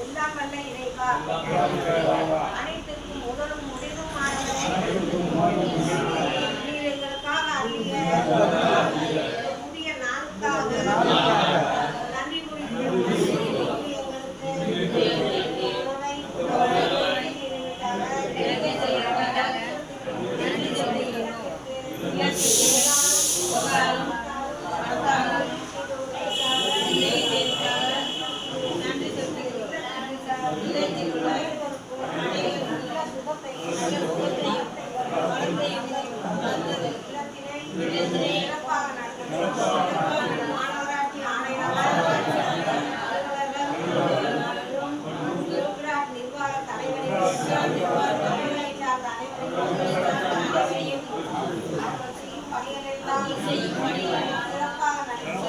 எல்லாம் வல்ல இறைவா, அனைத்திற்கும் முதலும் முடிவுமானவரே, நீர் எங்களுக்காக அருளிய புதிய நாளுக்காக நன்றி கூறுகிறோம். மாநகராட்சி ஆணையாளர் நிர்வாக தலைவர்கள் சிறப்பாக பணிகள்